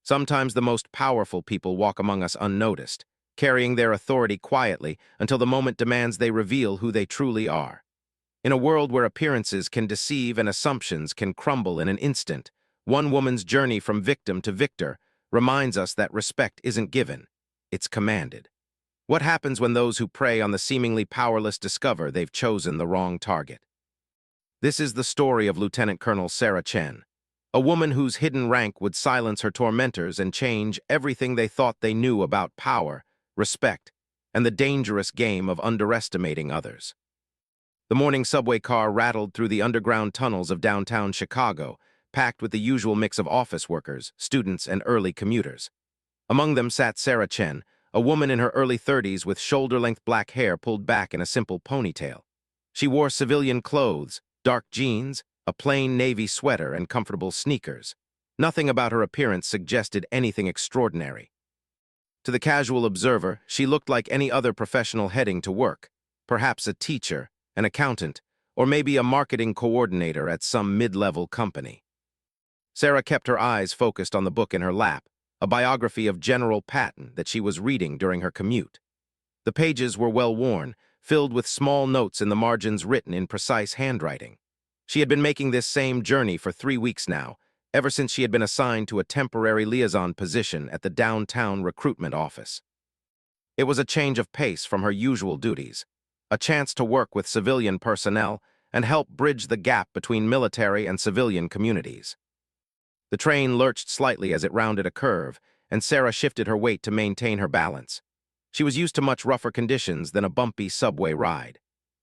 Sometimes the most powerful people walk among us unnoticed, carrying their authority quietly until the moment demands they reveal who they truly are. In a world where appearances can deceive and assumptions can crumble in an instant, one woman's journey from victim to victor reminds us that respect isn't given, it's commanded. What happens when those who prey on the seemingly powerless discover they've chosen the wrong target? This is the story of Lieutenant Colonel Sarah Chen, a woman whose hidden rank would silence her tormentors and change everything they thought they knew about power, respect, and the dangerous game of underestimating others. The morning subway car rattled through the underground tunnels of downtown Chicago, packed with the usual mix of office workers, students, and early commuters. Among them sat Sarah Chen, a woman in her early 30s with shoulder-length black hair pulled back in a simple ponytail. She wore civilian clothes, dark jeans, a plain navy sweater, and comfortable sneakers. Nothing about her appearance suggested anything extraordinary. To the casual observer, she looked like any other professional heading to work, perhaps a teacher, an accountant, or maybe a marketing coordinator at some mid-level company. Sarah kept her eyes focused on the book in her lap, a biography of General Patton that she was reading during her commute. The pages were well-worn, filled with small notes in the margins written in precise handwriting. She had been making this same journey for 3 weeks now, ever since she had been assigned to a temporary liaison position at the downtown recruitment office. It was a change of pace from her usual duties, a chance to work with civilian personnel and help bridge the gap between military and civilian communities. The train lurched slightly as it rounded a curve, and Sarah shifted her weight to maintain her balance. She was used to much rougher conditions than a bumpy subway ride.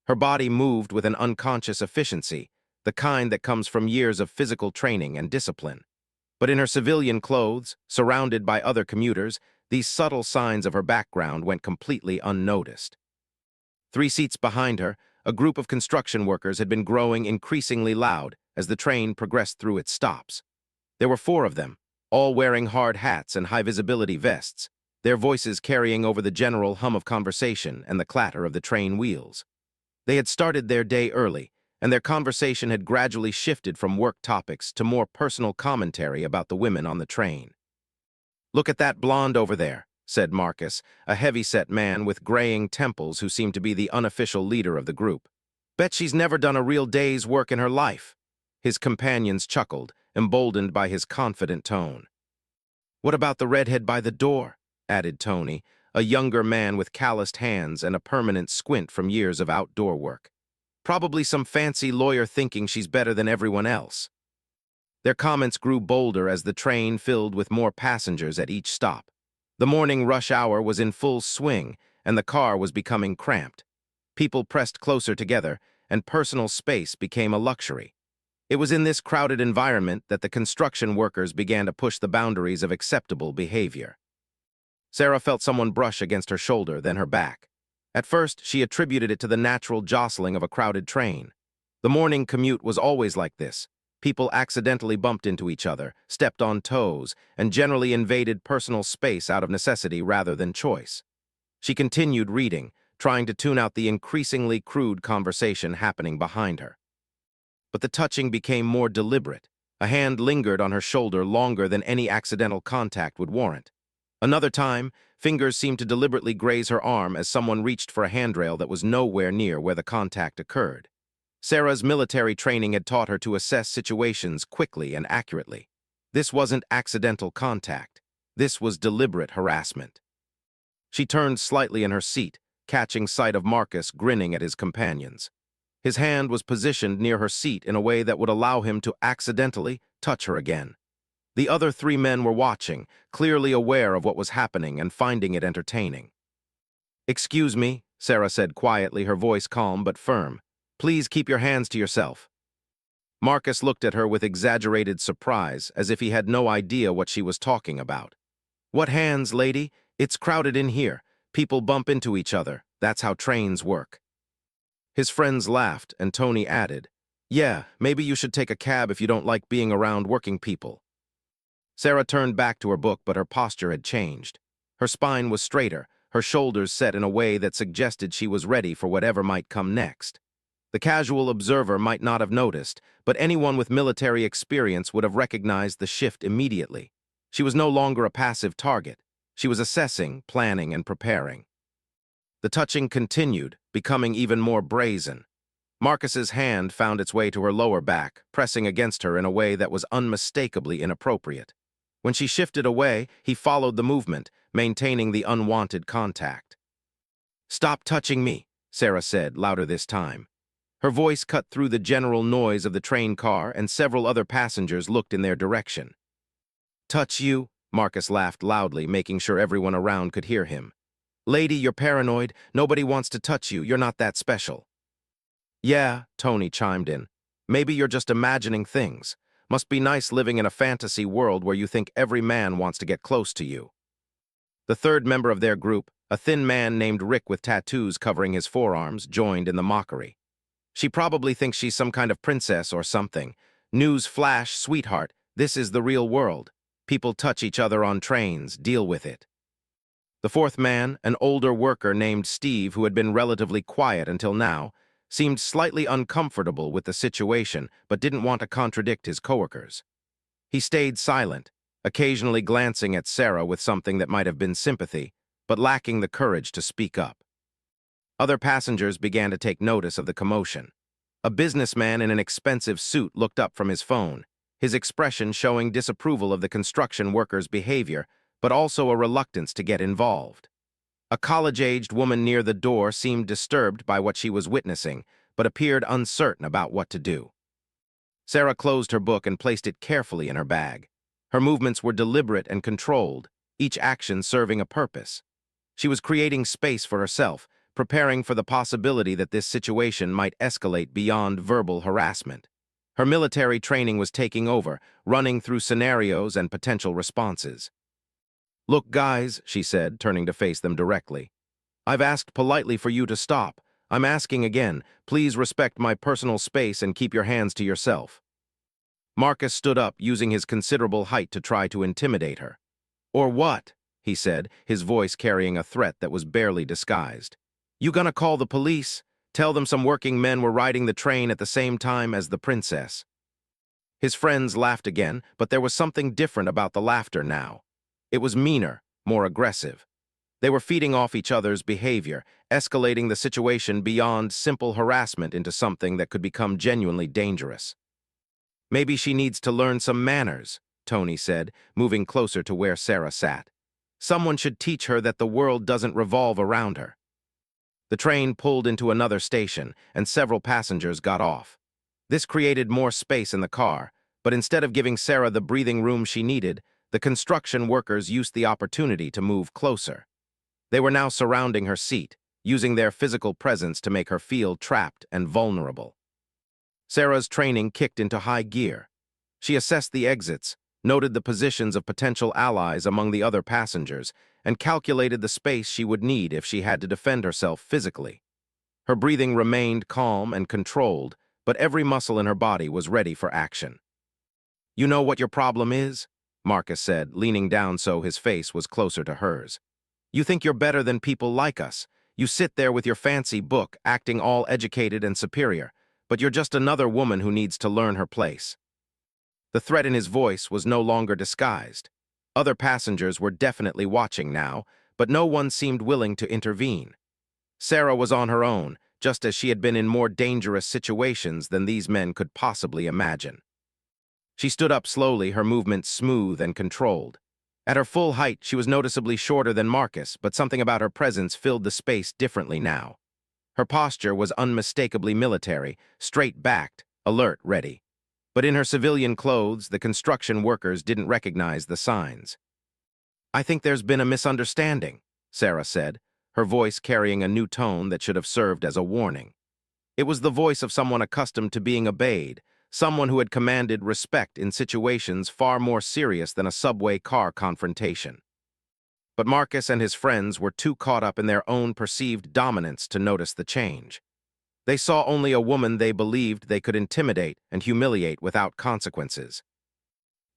Her body moved with an unconscious efficiency, the kind that comes from years of physical training and discipline. But in her civilian clothes, surrounded by other commuters, these subtle signs of her background went completely unnoticed. 3 seats behind her, a group of construction workers had been growing increasingly loud as the train progressed through its stops. There were 4 of them, all wearing hard hats and high-visibility vests, their voices carrying over the general hum of conversation and the clatter of the train wheels. They had started their day early, and their conversation had gradually shifted from work topics to more personal commentary about the women on the train. "Look at that blonde over there," said Marcus, a heavy-set man with graying temples who seemed to be the unofficial leader of the group. "Bet she's never done a real day's work in her life." His companions chuckled, emboldened by his confident tone. "What about the redhead by the door?" added Tony, a younger man with calloused hands and a permanent squint from years of outdoor work. "Probably some fancy lawyer thinking she's better than everyone else." Their comments grew bolder as the train filled with more passengers at each stop. The morning rush hour was in full swing, and the car was becoming cramped. People pressed closer together, and personal space became a luxury. It was in this crowded environment that the construction workers began to push the boundaries of acceptable behavior. Sarah felt someone brush against her shoulder, then her back. At first, she attributed it to the natural jostling of a crowded train. The morning commute was always like this. People accidentally bumped into each other, stepped on toes, and generally invaded personal space out of necessity rather than choice. She continued reading, trying to tune out the increasingly crude conversation happening behind her. But the touching became more deliberate. A hand lingered on her shoulder longer than any accidental contact would warrant. Another time, fingers seemed to deliberately graze her arm as someone reached for a handrail that was nowhere near where the contact occurred. Sarah's military training had taught her to assess situations quickly and accurately. This wasn't accidental contact. This was deliberate harassment. She turned slightly in her seat, catching sight of Marcus grinning at his companions. His hand was positioned near her seat in a way that would allow him to accidentally touch her again. The other 3 men were watching, clearly aware of what was happening and finding it entertaining. "Excuse me," Sarah said quietly, her voice calm but firm. "Please keep your hands to yourself." Marcus looked at her with exaggerated surprise, as if he had no idea what she was talking about. "What hands, lady? It's crowded in here. People bump into each other. That's how trains work." His friends laughed, and Tony added, "Yeah, maybe you should take a cab if you don't like being around working people." Sarah turned back to her book, but her posture had changed. Her spine was straighter, her shoulders set in a way that suggested she was ready for whatever might come next. The casual observer might not have noticed, but anyone with military experience would have recognized the shift immediately. She was no longer a passive target. She was assessing, planning, and preparing. The touching continued, becoming even more brazen. Marcus's hand found its way to her lower back, pressing against her in a way that was unmistakably inappropriate. When she shifted away, he followed the movement, maintaining the unwanted contact. "Stop touching me," Sarah said, louder this time. Her voice cut through the general noise of the train car, and several other passengers looked in their direction. "Touch you?" Marcus laughed loudly, making sure everyone around could hear him. "Lady, you're paranoid. Nobody wants to touch you. You're not that special." "Yeah," Tony chimed in. "Maybe you're just imagining things. Must be nice living in a fantasy world where you think every man wants to get close to you." The third member of their group, a thin man named Rick with tattoos covering his forearms, joined in the mockery. "She probably thinks she's some kind of princess or something. News flash, sweetheart. This is the real world. People touch each other on trains. Deal with it." The fourth man, an older worker named Steve who had been relatively quiet until now, seemed slightly uncomfortable with the situation but didn't want to contradict his coworkers. He stayed silent, occasionally glancing at Sarah with something that might have been sympathy, but lacking the courage to speak up. Other passengers began to take notice of the commotion. A businessman in an expensive suit looked up from his phone, his expression showing disapproval of the construction workers' behavior, but also a reluctance to get involved. A college-aged woman near the door seemed disturbed by what she was witnessing, but appeared uncertain about what to do. Sarah closed her book and placed it carefully in her bag. Her movements were deliberate and controlled, each action serving a purpose. She was creating space for herself, preparing for the possibility that this situation might escalate beyond verbal harassment. Her military training was taking over, running through scenarios and potential responses. "Look, guys," she said, turning to face them directly. "I've asked politely for you to stop. I'm asking again. Please respect my personal space and keep your hands to yourself." Marcus stood up, using his considerable height to try to intimidate her. "Or what?" he said, his voice carrying a threat that was barely disguised. "You gonna call the police? Tell them some working men were riding the train at the same time as the princess." His friends laughed again, but there was something different about the laughter now. It was meaner, more aggressive. They were feeding off each other's behavior, escalating the situation beyond simple harassment into something that could become genuinely dangerous. "Maybe she needs to learn some manners," Tony said, moving closer to where Sarah sat. "Someone should teach her that the world doesn't revolve around her." The train pulled into another station, and several passengers got off. This created more space in the car, but instead of giving Sarah the breathing room she needed, the construction workers used the opportunity to move closer. They were now surrounding her seat, using their physical presence to make her feel trapped and vulnerable. Sarah's training kicked into high gear. She assessed the exits, noted the positions of potential allies among the other passengers, and calculated the space she would need if she had to defend herself physically. Her breathing remained calm and controlled, but every muscle in her body was ready for action. "You know what your problem is?" Marcus said, leaning down so his face was closer to hers. "You think you're better than people like us. You sit there with your fancy book, acting all educated and superior, but you're just another woman who needs to learn her place." The threat in his voice was no longer disguised. Other passengers were definitely watching now, but no one seemed willing to intervene. Sarah was on her own, just as she had been in more dangerous situations than these men could possibly imagine. She stood up slowly, her movements smooth and controlled. At her full height, she was noticeably shorter than Marcus, but something about her presence filled the space differently now. Her posture was unmistakably military, straight-backed, alert, ready. But in her civilian clothes, the construction workers didn't recognize the signs. "I think there's been a misunderstanding," Sarah said, her voice carrying a new tone that should have served as a warning. It was the voice of someone accustomed to being obeyed, someone who had commanded respect in situations far more serious than a subway car confrontation. But Marcus and his friends were too caught up in their own perceived dominance to notice the change. They saw only a woman they believed they could intimidate and humiliate without consequences.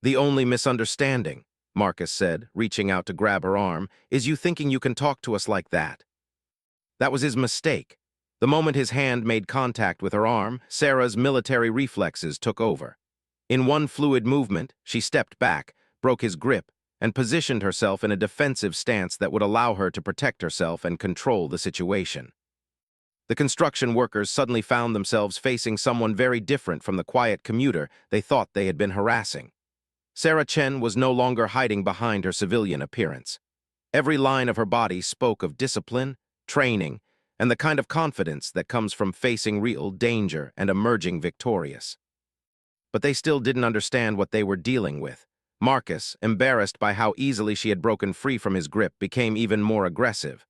"The only misunderstanding," Marcus said, reaching out to grab her arm, "is you thinking you can talk to us like that." That was his mistake. The moment his hand made contact with her arm, Sarah's military reflexes took over. In one fluid movement, she stepped back, broke his grip, and positioned herself in a defensive stance that would allow her to protect herself and control the situation. The construction workers suddenly found themselves facing someone very different from the quiet commuter they thought they had been harassing. Sarah Chen was no longer hiding behind her civilian appearance. Every line of her body spoke of discipline, training, and the kind of confidence that comes from facing real danger and emerging victorious. But they still didn't understand what they were dealing with. Marcus, embarrassed by how easily she had broken free from his grip, became even more aggressive.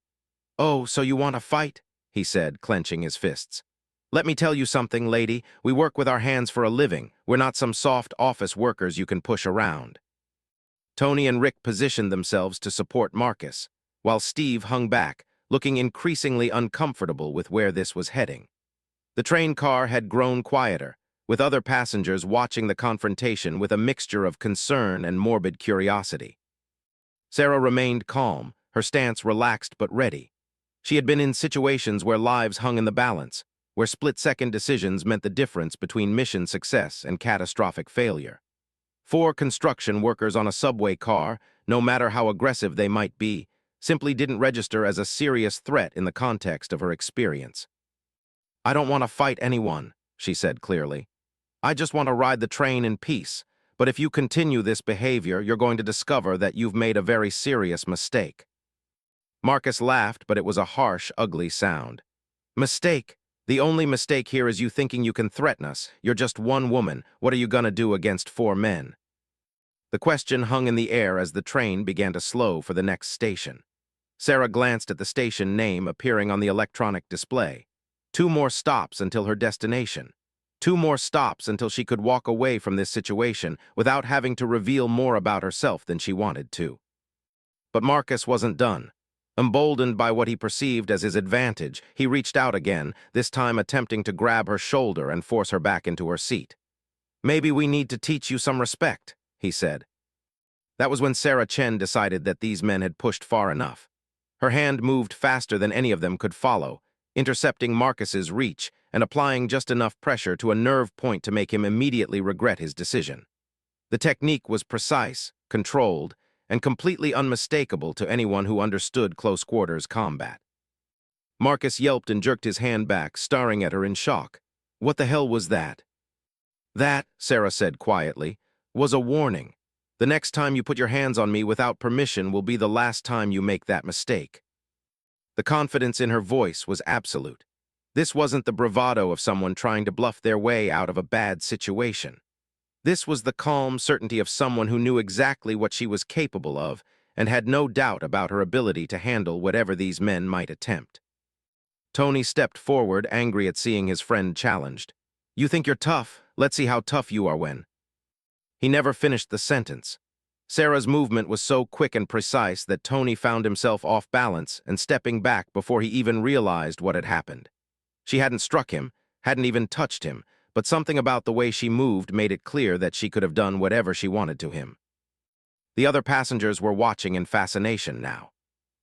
"Oh, so you want to fight?" he said, clenching his fists. "Let me tell you something, lady. We work with our hands for a living. We're not some soft office workers you can push around." Tony and Rick positioned themselves to support Marcus, while Steve hung back, looking increasingly uncomfortable with where this was heading. The train car had grown quieter, with other passengers watching the confrontation with a mixture of concern and morbid curiosity. Sarah remained calm, her stance relaxed but ready. She had been in situations where lives hung in the balance, where split-second decisions meant the difference between mission success and catastrophic failure. 4 construction workers on a subway car, no matter how aggressive they might be, simply didn't register as a serious threat in the context of her experience. "I don't want to fight anyone," she said clearly. "I just want to ride the train in peace, but if you continue this behavior, you're going to discover that you've made a very serious mistake." Marcus laughed, but it was a harsh, ugly sound. "Mistake? The only mistake here is you thinking you can threaten us. You're just one woman. What are you gonna do against 4 men?" The question hung in the air as the train began to slow for the next station. Sarah glanced at the station name appearing on the electronic display. 2 more stops until her destination. 2 more stops until she could walk away from this situation without having to reveal more about herself than she wanted to. But Marcus wasn't done. Emboldened by what he perceived as his advantage, he reached out again, this time attempting to grab her shoulder and force her back into her seat. "Maybe we need to teach you some respect," he said. That was when Sarah Chen decided that these men had pushed far enough. Her hand moved faster than any of them could follow, intercepting Marcus's reach and applying just enough pressure to a nerve point to make him immediately regret his decision. The technique was precise, controlled, and completely unmistakable to anyone who understood close-quarters combat. Marcus yelped and jerked his hand back, staring at her in shock. "What the hell was that?" "That," Sarah said quietly, "was a warning. The next time you put your hands on me without permission will be the last time you make that mistake." The confidence in her voice was absolute. This wasn't the bravado of someone trying to bluff their way out of a bad situation. This was the calm certainty of someone who knew exactly what she was capable of and had no doubt about her ability to handle whatever these men might attempt. Tony stepped forward, angry at seeing his friend challenged. "You think you're tough? Let's see how tough you are when." He never finished the sentence. Sarah's movement was so quick and precise that Tony found himself off balance and stepping back before he even realized what had happened. She hadn't struck him, hadn't even touched him, but something about the way she moved made it clear that she could have done whatever she wanted to him. The other passengers were watching in fascination now.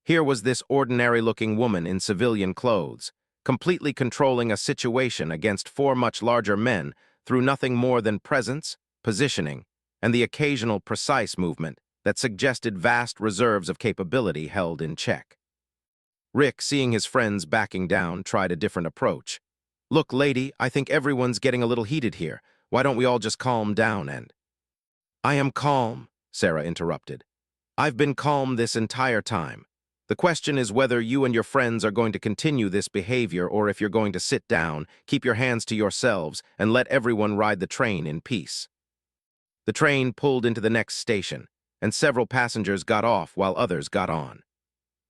Here was this ordinary-looking woman in civilian clothes, completely controlling a situation against 4 much larger men through nothing more than presence, positioning, and the occasional precise movement that suggested vast reserves of capability held in check. Rick, seeing his friends backing down, tried a different approach. "Look, lady, I think everyone's getting a little heated here. Why don't we all just calm down and—" "I am calm," Sarah interrupted. "I've been calm this entire time. The question is whether you and your friends are going to continue this behavior or if you're going to sit down, keep your hands to yourselves, and let everyone ride the train in peace." The train pulled into the next station, and several passengers got off while others got on.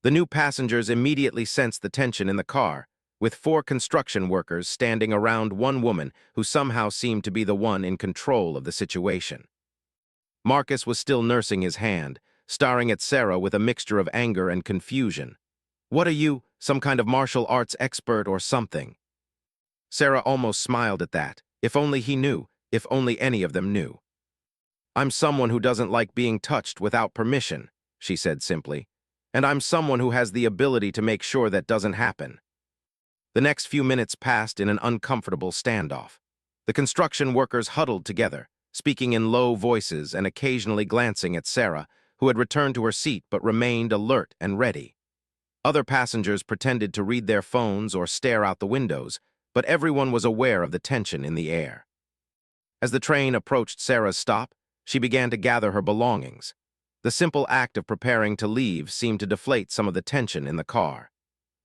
The new passengers immediately sensed the tension in the car, with 4 construction workers standing around one woman who somehow seemed to be the one in control of the situation. Marcus was still nursing his hand, staring at Sarah with a mixture of anger and confusion. "What are you, some kind of martial arts expert or something?" Sarah almost smiled at that. If only he knew, if only any of them knew. "I'm someone who doesn't like being touched without permission," she said simply. "And I'm someone who has the ability to make sure that doesn't happen." The next few minutes passed in an uncomfortable standoff. The construction workers huddled together, speaking in low voices and occasionally glancing at Sarah, who had returned to her seat but remained alert and ready. Other passengers pretended to read their phones or stare out the windows, but everyone was aware of the tension in the air. As the train approached Sarah's stop, she began to gather her belongings. The simple act of preparing to leave seemed to deflate some of the tension in the car.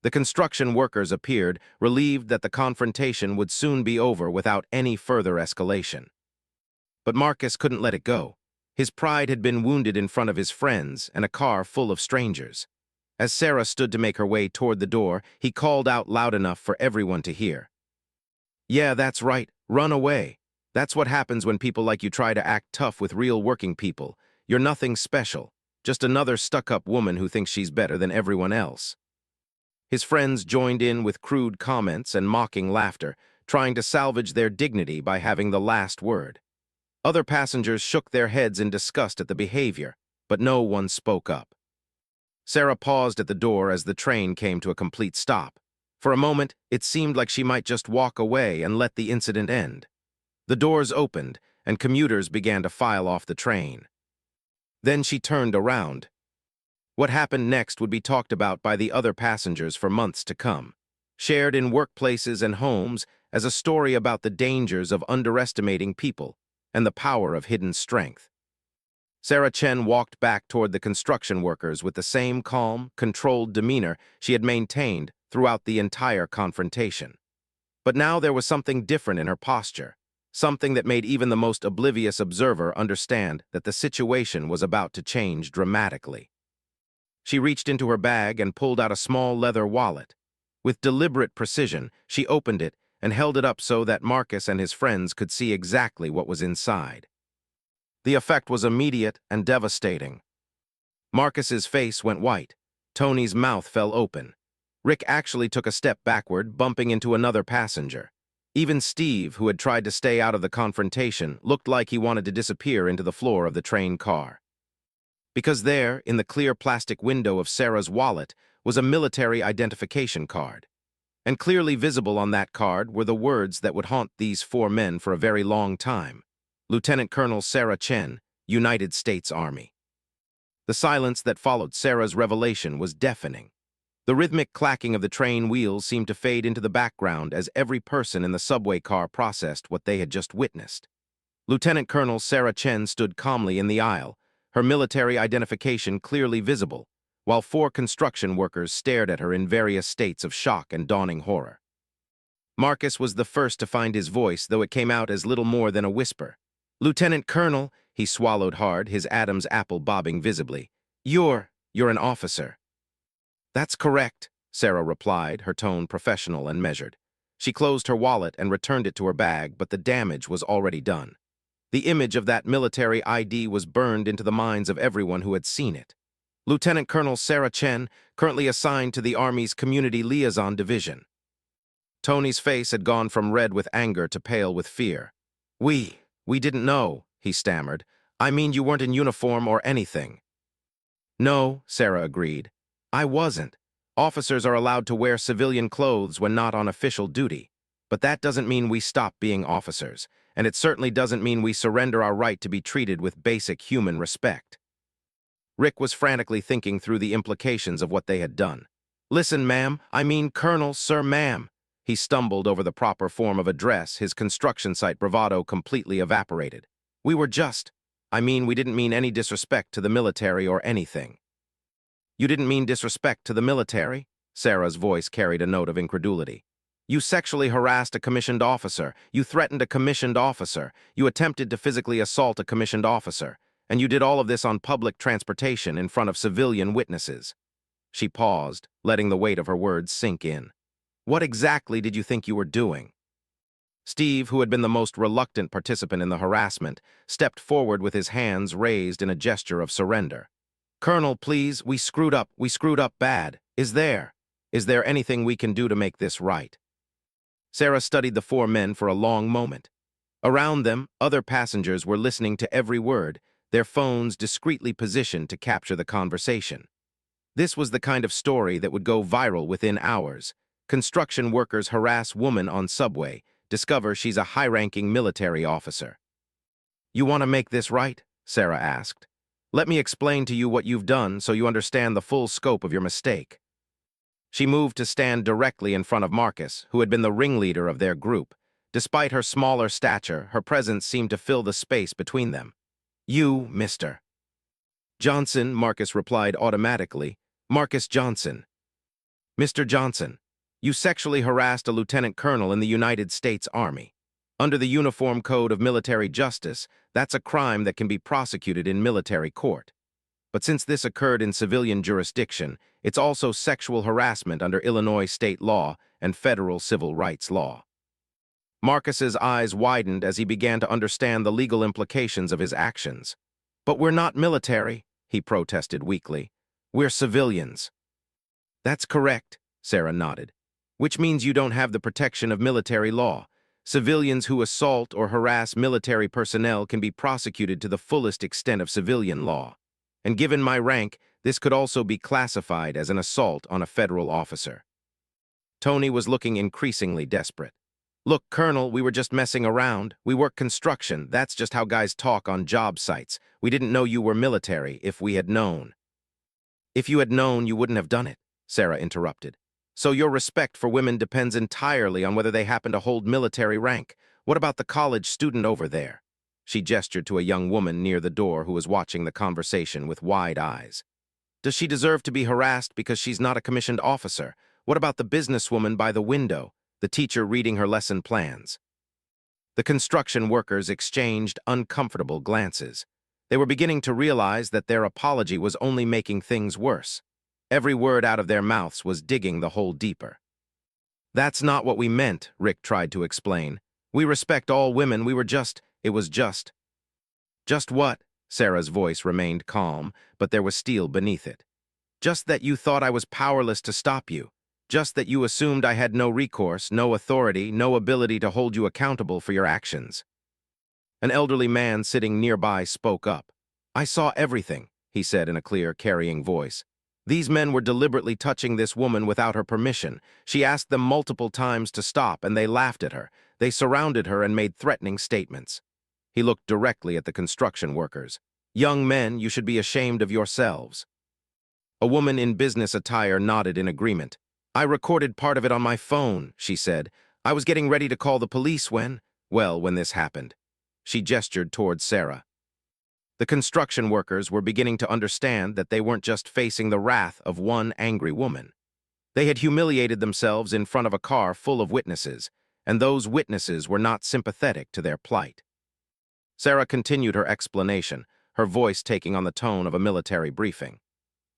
The construction workers appeared, relieved that the confrontation would soon be over without any further escalation. But Marcus couldn't let it go. His pride had been wounded in front of his friends and a car full of strangers. As Sarah stood to make her way toward the door, he called out loud enough for everyone to hear. "Yeah, that's right. Run away. That's what happens when people like you try to act tough with real working people. You're nothing special. Just another stuck-up woman who thinks she's better than everyone else." His friends joined in with crude comments and mocking laughter, trying to salvage their dignity by having the last word. Other passengers shook their heads in disgust at the behavior, but no one spoke up. Sarah paused at the door as the train came to a complete stop. For a moment, it seemed like she might just walk away and let the incident end. The doors opened, and commuters began to file off the train. Then she turned around. What happened next would be talked about by the other passengers for months to come, shared in workplaces and homes as a story about the dangers of underestimating people and the power of hidden strength. Sarah Chen walked back toward the construction workers with the same calm, controlled demeanor she had maintained throughout the entire confrontation. But now there was something different in her posture, something that made even the most oblivious observer understand that the situation was about to change dramatically. She reached into her bag and pulled out a small leather wallet. With deliberate precision, she opened it and held it up so that Marcus and his friends could see exactly what was inside. The effect was immediate and devastating. Marcus's face went white. Tony's mouth fell open. Rick actually took a step backward, bumping into another passenger. Even Steve, who had tried to stay out of the confrontation, looked like he wanted to disappear into the floor of the train car. Because there, in the clear plastic window of Sarah's wallet, was a military identification card. And clearly visible on that card were the words that would haunt these four men for a very long time. Lieutenant Colonel Sarah Chen, United States Army. The silence that followed Sarah's revelation was deafening. The rhythmic clacking of the train wheels seemed to fade into the background as every person in the subway car processed what they had just witnessed. Lieutenant Colonel Sarah Chen stood calmly in the aisle, her military identification clearly visible, while four construction workers stared at her in various states of shock and dawning horror. Marcus was the first to find his voice, though it came out as little more than a whisper. "Lieutenant Colonel," he swallowed hard, his Adam's apple bobbing visibly. You're an officer." "That's correct," Sarah replied, her tone professional and measured. She closed her wallet and returned it to her bag, but the damage was already done. The image of that military ID was burned into the minds of everyone who had seen it. Lieutenant Colonel Sarah Chen, currently assigned to the Army's Community Liaison Division. Tony's face had gone from red with anger to pale with fear. We didn't know," he stammered. "I mean, you weren't in uniform or anything." "No," Sarah agreed. "I wasn't. Officers are allowed to wear civilian clothes when not on official duty. But that doesn't mean we stop being officers, and it certainly doesn't mean we surrender our right to be treated with basic human respect." Rick was frantically thinking through the implications of what they had done. "Listen, ma'am, I mean Colonel, sir, ma'am." He stumbled over the proper form of address, his construction site bravado completely evaporated. We didn't mean any disrespect to the military or anything." "You didn't mean disrespect to the military?" Sarah's voice carried a note of incredulity. "You sexually harassed a commissioned officer. You threatened a commissioned officer. You attempted to physically assault a commissioned officer. And you did all of this on public transportation in front of civilian witnesses." She paused, letting the weight of her words sink in. "What exactly did you think you were doing?" Steve, who had been the most reluctant participant in the harassment, stepped forward with his hands raised in a gesture of surrender. "Colonel, please, we screwed up bad. Is there anything we can do to make this right?" Sarah studied the four men for a long moment. Around them, other passengers were listening to every word, their phones discreetly positioned to capture the conversation. This was the kind of story that would go viral within hours. Construction workers harass woman on subway, discover she's a high-ranking military officer. "You want to make this right?" Sarah asked. Let me explain to you what you've done so you understand the full scope of your mistake. She moved to stand directly in front of Marcus, who had been the ringleader of their group. Despite her smaller stature, her presence seemed to fill the space between them. You, Mr. Johnson, Marcus replied automatically. Marcus Johnson. Mr. Johnson, you sexually harassed a lieutenant colonel in the United States Army. Under the Uniform Code of Military Justice, that's a crime that can be prosecuted in military court. But since this occurred in civilian jurisdiction, it's also sexual harassment under Illinois state law and federal civil rights law. Marcus's eyes widened as he began to understand the legal implications of his actions. But we're not military, he protested weakly. We're civilians. That's correct, Sarah nodded. Which means you don't have the protection of military law. Civilians who assault or harass military personnel can be prosecuted to the fullest extent of civilian law. And given my rank, this could also be classified as an assault on a federal officer. Tony was looking increasingly desperate. Look, Colonel, we were just messing around. We work construction. That's just how guys talk on job sites. We didn't know you were military if we had known. If you had known, you wouldn't have done it, Sarah interrupted. So your respect for women depends entirely on whether they happen to hold military rank. What about the college student over there? She gestured to a young woman near the door who was watching the conversation with wide eyes. Does she deserve to be harassed because she's not a commissioned officer? What about the businesswoman by the window, the teacher reading her lesson plans? The construction workers exchanged uncomfortable glances. They were beginning to realize that their apology was only making things worse. Every word out of their mouths was digging the hole deeper. That's not what we meant, Rick tried to explain. We respect all women, it was just. Just what? Sarah's voice remained calm, but there was steel beneath it. Just that you thought I was powerless to stop you. Just that you assumed I had no recourse, no authority, no ability to hold you accountable for your actions. An elderly man sitting nearby spoke up. I saw everything, he said in a clear, carrying voice. These men were deliberately touching this woman without her permission. She asked them multiple times to stop, and they laughed at her. They surrounded her and made threatening statements. He looked directly at the construction workers. Young men, you should be ashamed of yourselves. A woman in business attire nodded in agreement. I recorded part of it on my phone, she said. I was getting ready to call the police when this happened. She gestured towards Sarah. The construction workers were beginning to understand that they weren't just facing the wrath of one angry woman. They had humiliated themselves in front of a car full of witnesses, and those witnesses were not sympathetic to their plight. Sarah continued her explanation, her voice taking on the tone of a military briefing.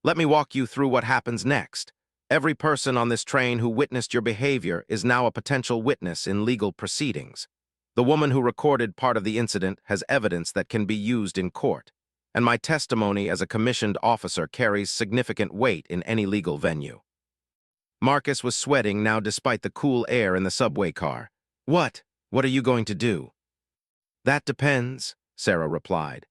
Let me walk you through what happens next. Every person on this train who witnessed your behavior is now a potential witness in legal proceedings. The woman who recorded part of the incident has evidence that can be used in court, and my testimony as a commissioned officer carries significant weight in any legal venue. Marcus was sweating now despite the cool air in the subway car. What? What are you going to do? That depends, Sarah replied.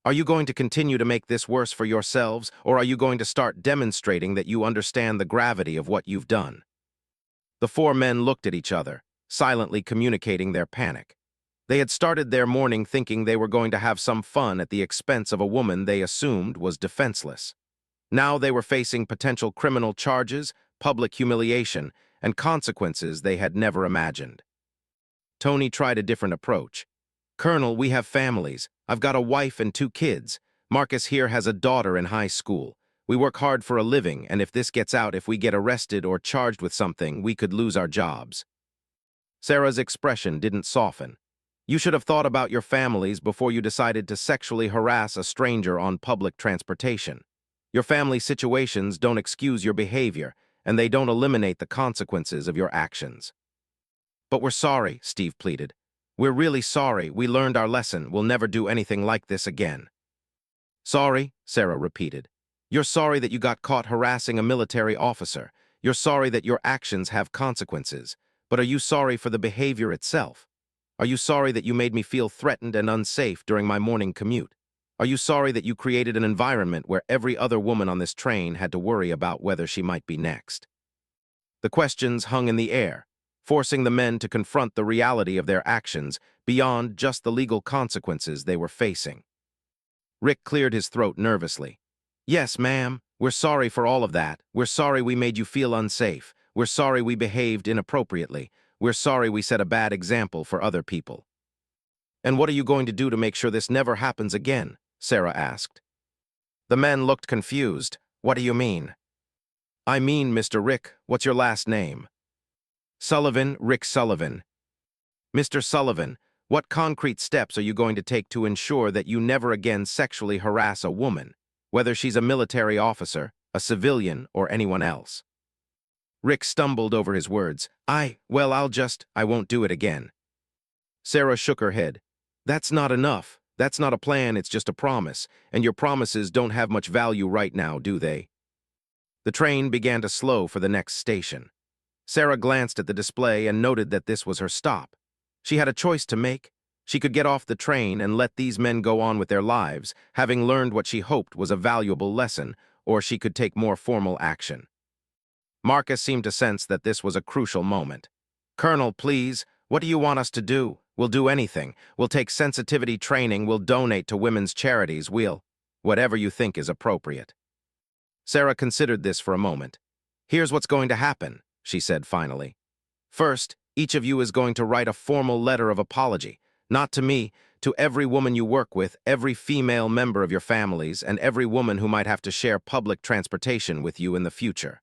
Are you going to continue to make this worse for yourselves, or are you going to start demonstrating that you understand the gravity of what you've done? The four men looked at each other, silently communicating their panic. They had started their morning thinking they were going to have some fun at the expense of a woman they assumed was defenseless. Now they were facing potential criminal charges, public humiliation, and consequences they had never imagined. Tony tried a different approach. Colonel, we have families. I've got a wife and 2 kids. Marcus here has a daughter in high school. We work hard for a living, and if this gets out, if we get arrested or charged with something, we could lose our jobs. Sarah's expression didn't soften. You should have thought about your families before you decided to sexually harass a stranger on public transportation. Your family situations don't excuse your behavior, and they don't eliminate the consequences of your actions. But we're sorry, Steve pleaded. We're really sorry. We learned our lesson. We'll never do anything like this again. Sorry, Sarah repeated. You're sorry that you got caught harassing a military officer. You're sorry that your actions have consequences. But are you sorry for the behavior itself? Are you sorry that you made me feel threatened and unsafe during my morning commute? Are you sorry that you created an environment where every other woman on this train had to worry about whether she might be next? The questions hung in the air, forcing the men to confront the reality of their actions beyond just the legal consequences they were facing. Rick cleared his throat nervously. Yes, ma'am. We're sorry for all of that. We're sorry we made you feel unsafe. We're sorry we behaved inappropriately. We're sorry we set a bad example for other people. And what are you going to do to make sure this never happens again? Sarah asked. The men looked confused. What do you mean? I mean, Mr. Rick, what's your last name? Sullivan, Rick Sullivan. Mr. Sullivan, what concrete steps are you going to take to ensure that you never again sexually harass a woman, whether she's a military officer, a civilian, or anyone else? Rick stumbled over his words. I won't do it again. Sarah shook her head. That's not enough. That's not a plan, it's just a promise, and your promises don't have much value right now, do they? The train began to slow for the next station. Sarah glanced at the display and noted that this was her stop. She had a choice to make. She could get off the train and let these men go on with their lives, having learned what she hoped was a valuable lesson, or she could take more formal action. Marcus seemed to sense that this was a crucial moment. Colonel, please, what do you want us to do? We'll do anything. We'll take sensitivity training, we'll donate to women's charities, whatever you think is appropriate. Sarah considered this for a moment. Here's what's going to happen, she said finally. First, each of you is going to write a formal letter of apology, not to me, to every woman you work with, every female member of your families, and every woman who might have to share public transportation with you in the future.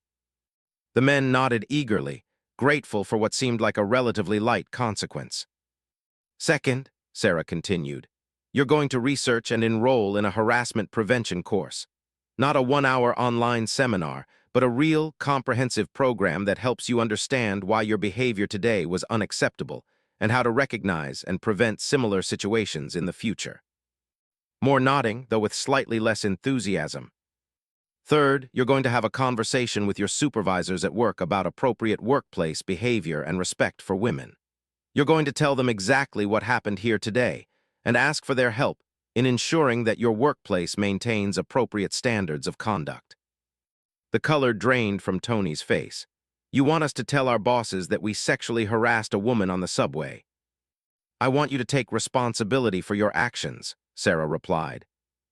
The men nodded eagerly, grateful for what seemed like a relatively light consequence. Second, Sarah continued, you're going to research and enroll in a harassment prevention course. Not a 1-hour online seminar, but a real, comprehensive program that helps you understand why your behavior today was unacceptable and how to recognize and prevent similar situations in the future. More nodding, though with slightly less enthusiasm. Third, you're going to have a conversation with your supervisors at work about appropriate workplace behavior and respect for women. You're going to tell them exactly what happened here today and ask for their help in ensuring that your workplace maintains appropriate standards of conduct. The color drained from Tony's face. You want us to tell our bosses that we sexually harassed a woman on the subway. I want you to take responsibility for your actions, Sarah replied.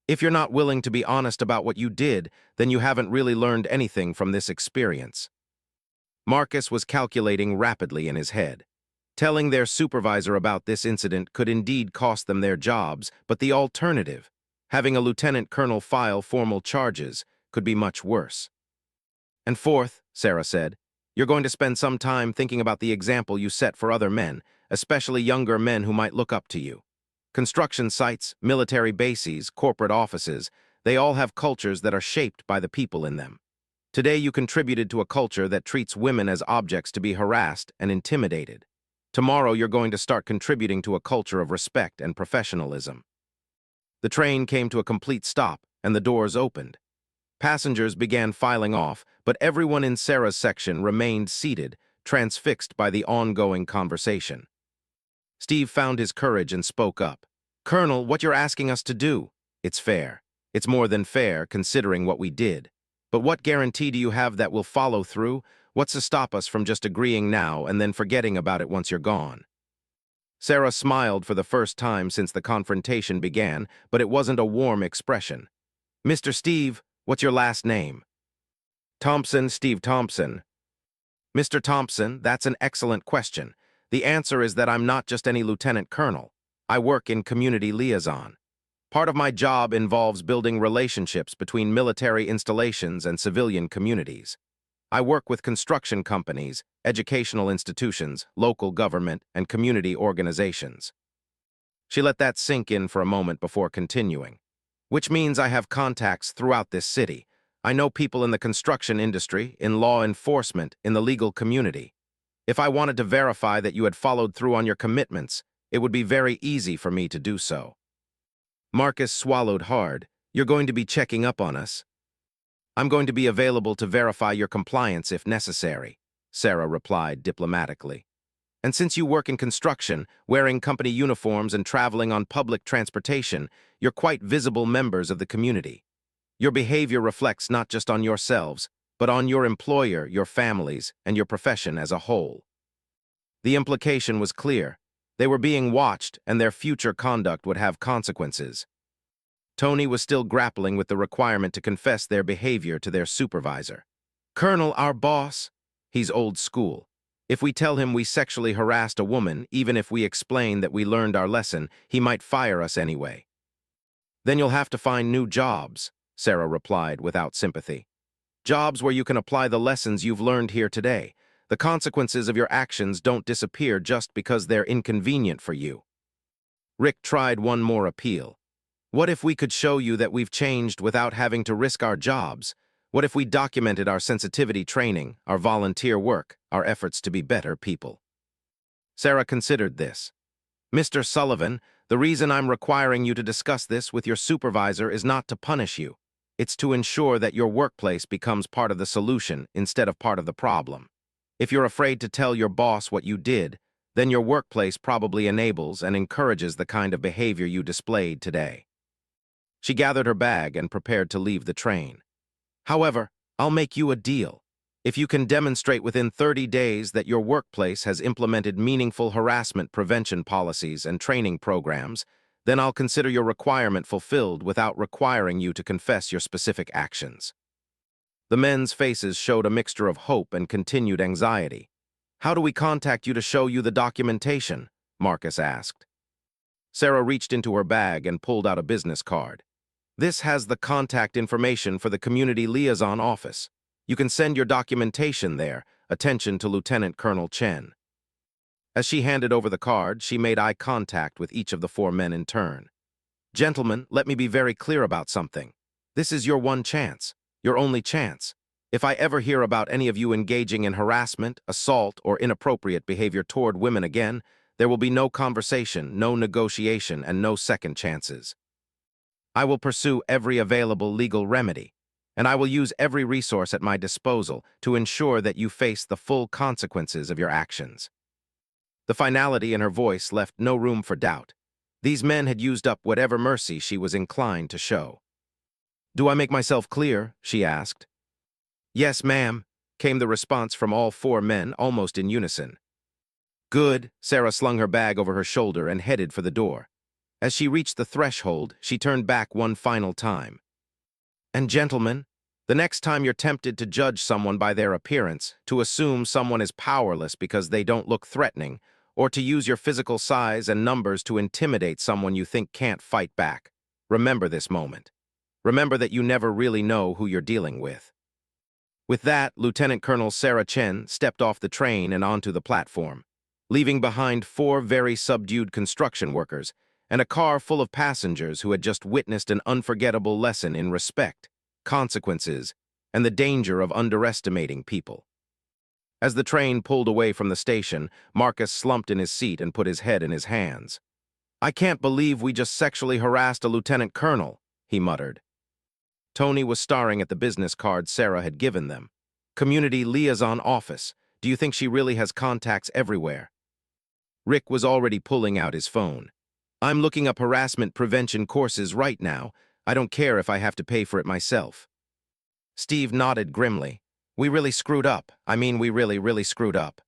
If you're not willing to be honest about what you did, then you haven't really learned anything from this experience. Marcus was calculating rapidly in his head. Telling their supervisor about this incident could indeed cost them their jobs, but the alternative, having a lieutenant colonel file formal charges, could be much worse. And fourth, Sarah said, you're going to spend some time thinking about the example you set for other men, especially younger men who might look up to you. Construction sites, military bases, corporate offices, they all have cultures that are shaped by the people in them. Today you contributed to a culture that treats women as objects to be harassed and intimidated. Tomorrow you're going to start contributing to a culture of respect and professionalism. The train came to a complete stop, and the doors opened. Passengers began filing off, but everyone in Sarah's section remained seated, transfixed by the ongoing conversation. Steve found his courage and spoke up. Colonel, what you're asking us to do? It's fair. It's more than fair, considering what we did. But what guarantee do you have that we'll follow through? What's to stop us from just agreeing now and then forgetting about it once you're gone? Sarah smiled for the first time since the confrontation began, but it wasn't a warm expression. Mr. Steve, what's your last name? Thompson, Steve Thompson. Mr. Thompson, that's an excellent question. The answer is that I'm not just any lieutenant colonel. I work in community liaison. Part of my job involves building relationships between military installations and civilian communities. I work with construction companies, educational institutions, local government, and community organizations. She let that sink in for a moment before continuing. Which means I have contacts throughout this city. I know people in the construction industry, in law enforcement, in the legal community. If I wanted to verify that you had followed through on your commitments, it would be very easy for me to do so. Marcus swallowed hard. You're going to be checking up on us? I'm going to be available to verify your compliance if necessary, Sarah replied diplomatically. And since you work in construction, wearing company uniforms and traveling on public transportation, you're quite visible members of the community. Your behavior reflects not just on yourselves, but on your employer, your families, and your profession as a whole. The implication was clear. They were being watched, and their future conduct would have consequences. Tony was still grappling with the requirement to confess their behavior to their supervisor. "Colonel, our boss, he's old school. If we tell him we sexually harassed a woman, even if we explain that we learned our lesson, he might fire us anyway." "Then you'll have to find new jobs," Sarah replied without sympathy. "Jobs where you can apply the lessons you've learned here today. The consequences of your actions don't disappear just because they're inconvenient for you." Rick tried one more appeal. "What if we could show you that we've changed without having to risk our jobs? What if we documented our sensitivity training, our volunteer work, our efforts to be better people?" Sarah considered this. "Mr. Sullivan, the reason I'm requiring you to discuss this with your supervisor is not to punish you. It's to ensure that your workplace becomes part of the solution instead of part of the problem. If you're afraid to tell your boss what you did, then your workplace probably enables and encourages the kind of behavior you displayed today." She gathered her bag and prepared to leave the train. "However, I'll make you a deal. If you can demonstrate within 30 days that your workplace has implemented meaningful harassment prevention policies and training programs, then I'll consider your requirement fulfilled without requiring you to confess your specific actions." The men's faces showed a mixture of hope and continued anxiety. "How do we contact you to show you the documentation?" Marcus asked. Sarah reached into her bag and pulled out a business card. "This has the contact information for the Community Liaison Office. You can send your documentation there. Attention to Lieutenant Colonel Chen." As she handed over the card, she made eye contact with each of the 4 men in turn. "Gentlemen, let me be very clear about something. This is your one chance, your only chance. If I ever hear about any of you engaging in harassment, assault, or inappropriate behavior toward women again, there will be no conversation, no negotiation, and no second chances. I will pursue every available legal remedy, and I will use every resource at my disposal to ensure that you face the full consequences of your actions." The finality in her voice left no room for doubt. These men had used up whatever mercy she was inclined to show. "Do I make myself clear?" she asked. "Yes, ma'am," came the response from all 4 men, almost in unison. "Good." Sarah slung her bag over her shoulder and headed for the door. As she reached the threshold, she turned back one final time. "And gentlemen, the next time you're tempted to judge someone by their appearance, to assume someone is powerless because they don't look threatening, or to use your physical size and numbers to intimidate someone you think can't fight back, remember this moment. Remember that you never really know who you're dealing with." With that, Lieutenant Colonel Sarah Chen stepped off the train and onto the platform, leaving behind 4 very subdued construction workers and a car full of passengers who had just witnessed an unforgettable lesson in respect, consequences, and the danger of underestimating people. As the train pulled away from the station, Marcus slumped in his seat and put his head in his hands. "I can't believe we just sexually harassed a lieutenant colonel," he muttered. Tony was staring at the business card Sarah had given them. "Community Liaison Office. Do you think she really has contacts everywhere?" Rick was already pulling out his phone. "I'm looking up harassment prevention courses right now. I don't care if I have to pay for it myself." Steve nodded grimly. "We really screwed up. We really screwed up."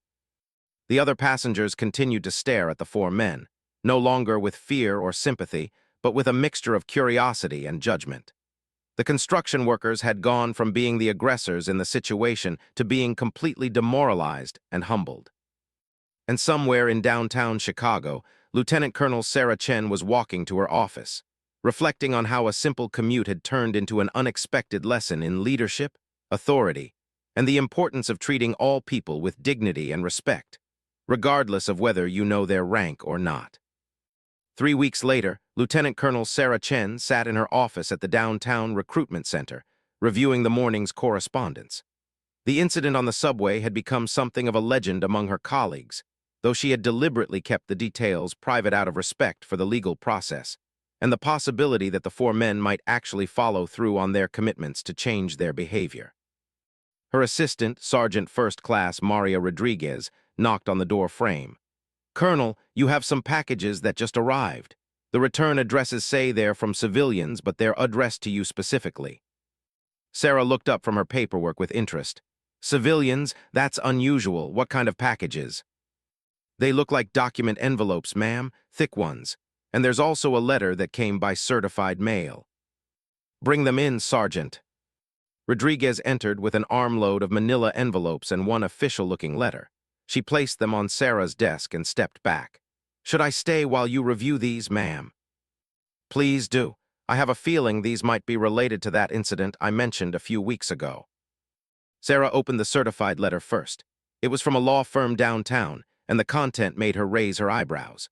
The other passengers continued to stare at the 4 men, no longer with fear or sympathy, but with a mixture of curiosity and judgment. The construction workers had gone from being the aggressors in the situation to being completely demoralized and humbled. And somewhere in downtown Chicago, Lieutenant Colonel Sarah Chen was walking to her office, reflecting on how a simple commute had turned into an unexpected lesson in leadership, authority, and the importance of treating all people with dignity and respect, regardless of whether you know their rank or not. 3 weeks later, Lieutenant Colonel Sarah Chen sat in her office at the downtown recruitment center, reviewing the morning's correspondence. The incident on the subway had become something of a legend among her colleagues, though she had deliberately kept the details private out of respect for the legal process, and the possibility that the 4 men might actually follow through on their commitments to change their behavior. Her assistant, Sergeant First Class Maria Rodriguez, knocked on the door frame. "Colonel, you have some packages that just arrived. The return addresses say they're from civilians, but they're addressed to you specifically." Sarah looked up from her paperwork with interest. "Civilians? That's unusual. What kind of packages?" "They look like document envelopes, ma'am, thick ones. And there's also a letter that came by certified mail." Bring them in, Sergeant. Rodriguez entered with an armload of manila envelopes and one official-looking letter. She placed them on Sarah's desk and stepped back. Should I stay while you review these, ma'am? Please do. I have a feeling these might be related to that incident I mentioned a few weeks ago. Sarah opened the certified letter first. It was from a law firm downtown, and the content made her raise her eyebrows.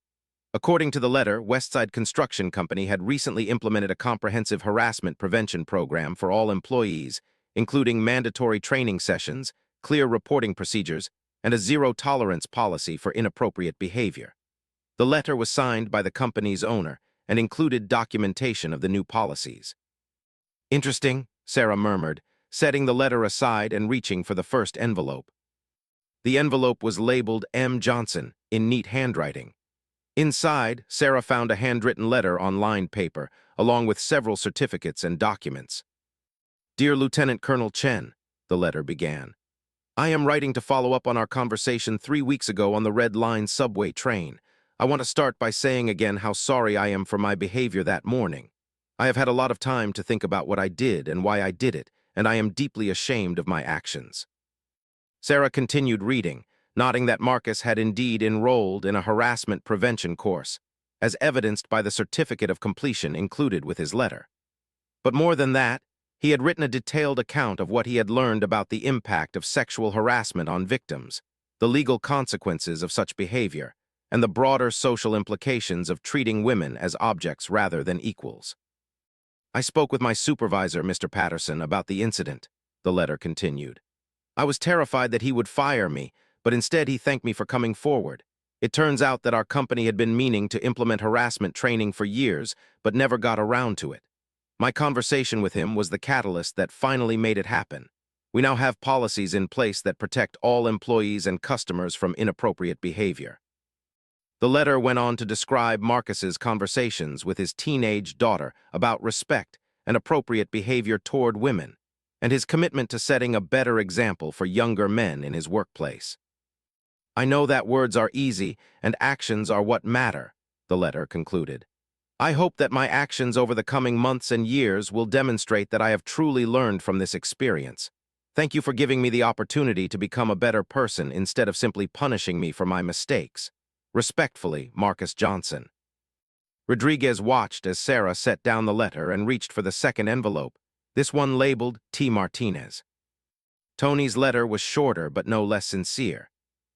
According to the letter, Westside Construction Company had recently implemented a comprehensive harassment prevention program for all employees, including mandatory training sessions, clear reporting procedures, and a zero-tolerance policy for inappropriate behavior. The letter was signed by the company's owner and included documentation of the new policies. Interesting, Sarah murmured, setting the letter aside and reaching for the first envelope. The envelope was labeled M. Johnson in neat handwriting. Inside, Sarah found a handwritten letter on lined paper, along with several certificates and documents. Dear Lieutenant Colonel Chen, the letter began. I am writing to follow up on our conversation 3 weeks ago on the Red Line subway train. I want to start by saying again how sorry I am for my behavior that morning. I have had a lot of time to think about what I did and why I did it, and I am deeply ashamed of my actions. Sarah continued reading, noting that Marcus had indeed enrolled in a harassment prevention course, as evidenced by the certificate of completion included with his letter. But more than that, he had written a detailed account of what he had learned about the impact of sexual harassment on victims, the legal consequences of such behavior, and the broader social implications of treating women as objects rather than equals. I spoke with my supervisor, Mr. Patterson, about the incident, the letter continued. I was terrified that he would fire me, but instead he thanked me for coming forward. It turns out that our company had been meaning to implement harassment training for years, but never got around to it. My conversation with him was the catalyst that finally made it happen. We now have policies in place that protect all employees and customers from inappropriate behavior. The letter went on to describe Marcus's conversations with his teenage daughter about respect and appropriate behavior toward women, and his commitment to setting a better example for younger men in his workplace. I know that words are easy and actions are what matter, the letter concluded. I hope that my actions over the coming months and years will demonstrate that I have truly learned from this experience. Thank you for giving me the opportunity to become a better person instead of simply punishing me for my mistakes. Respectfully, Marcus Johnson. Rodriguez watched as Sarah set down the letter and reached for the second envelope, this one labeled T. Martinez. Tony's letter was shorter but no less sincere.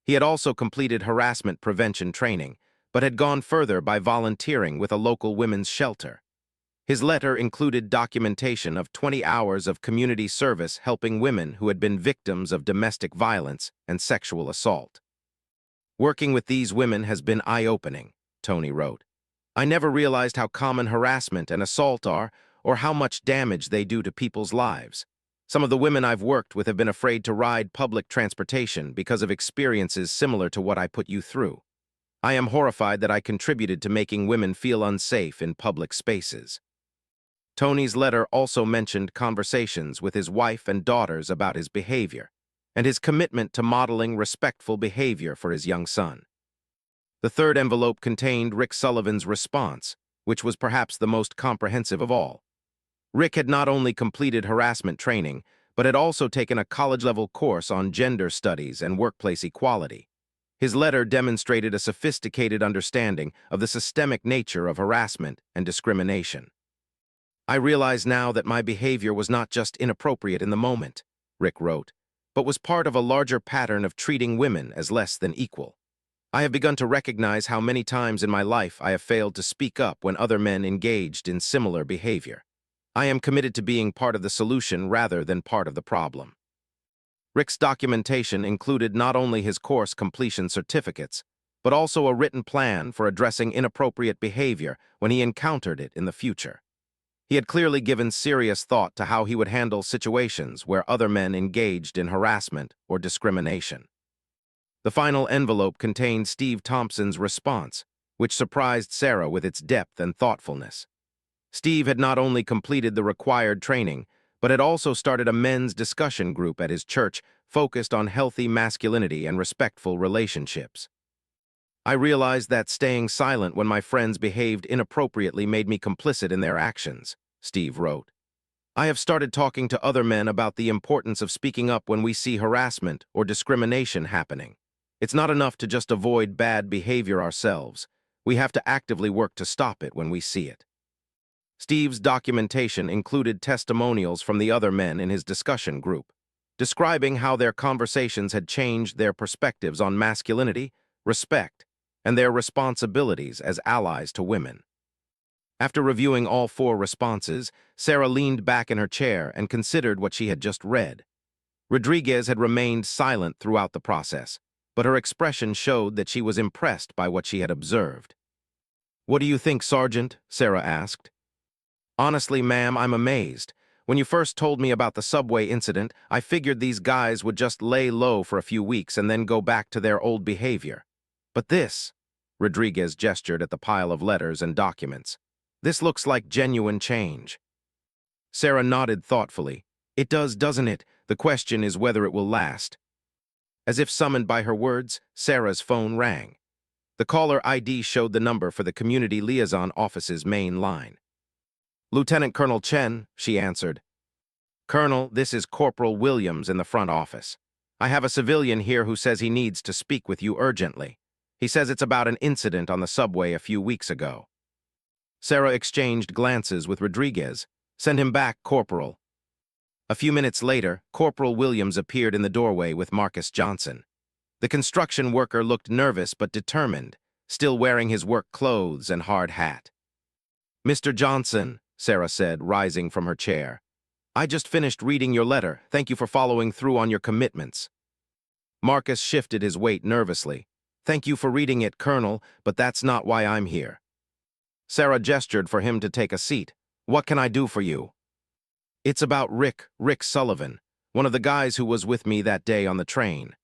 He had also completed harassment prevention training, but had gone further by volunteering with a local women's shelter. His letter included documentation of 20 hours of community service helping women who had been victims of domestic violence and sexual assault. Working with these women has been eye-opening, Tony wrote. I never realized how common harassment and assault are, or how much damage they do to people's lives. Some of the women I've worked with have been afraid to ride public transportation because of experiences similar to what I put you through. I am horrified that I contributed to making women feel unsafe in public spaces. Tony's letter also mentioned conversations with his wife and daughters about his behavior, and his commitment to modeling respectful behavior for his young son. The third envelope contained Rick Sullivan's response, which was perhaps the most comprehensive of all. Rick had not only completed harassment training, but had also taken a college-level course on gender studies and workplace equality. His letter demonstrated a sophisticated understanding of the systemic nature of harassment and discrimination. I realize now that my behavior was not just inappropriate in the moment, Rick wrote, but was part of a larger pattern of treating women as less than equal. I have begun to recognize how many times in my life I have failed to speak up when other men engaged in similar behavior. I am committed to being part of the solution rather than part of the problem. Rick's documentation included not only his course completion certificates, but also a written plan for addressing inappropriate behavior when he encountered it in the future. He had clearly given serious thought to how he would handle situations where other men engaged in harassment or discrimination. The final envelope contained Steve Thompson's response, which surprised Sarah with its depth and thoughtfulness. Steve had not only completed the required training, but had also started a men's discussion group at his church focused on healthy masculinity and respectful relationships. I realized that staying silent when my friends behaved inappropriately made me complicit in their actions, Steve wrote. I have started talking to other men about the importance of speaking up when we see harassment or discrimination happening. It's not enough to just avoid bad behavior ourselves. We have to actively work to stop it when we see it. Steve's documentation included testimonials from the other men in his discussion group, describing how their conversations had changed their perspectives on masculinity, respect, and their responsibilities as allies to women. After reviewing all 4 responses, Sarah leaned back in her chair and considered what she had just read. Rodriguez had remained silent throughout the process, but her expression showed that she was impressed by what she had observed. "What do you think, Sergeant?" Sarah asked. "Honestly, ma'am, I'm amazed. When you first told me about the subway incident, I figured these guys would just lay low for a few weeks and then go back to their old behavior. But this," Rodriguez gestured at the pile of letters and documents, "this looks like genuine change." Sarah nodded thoughtfully. "It does, doesn't it? The question is whether it will last." As if summoned by her words, Sarah's phone rang. The caller ID showed the number for the Community Liaison Office's main line. "Lieutenant Colonel Chen," she answered. "Colonel, this is Corporal Williams in the front office. I have a civilian here who says he needs to speak with you urgently. He says it's about an incident on the subway a few weeks ago." Sarah exchanged glances with Rodriguez. "Send him back, Corporal." A few minutes later, Corporal Williams appeared in the doorway with Marcus Johnson. The construction worker looked nervous but determined, still wearing his work clothes and hard hat. "Mr. Johnson," Sarah said, rising from her chair, "I just finished reading your letter. Thank you for following through on your commitments." Marcus shifted his weight nervously. "Thank you for reading it, Colonel, but that's not why I'm here." Sarah gestured for him to take a seat. "What can I do for you?" "It's about Rick Sullivan, one of the guys who was with me that day on the train."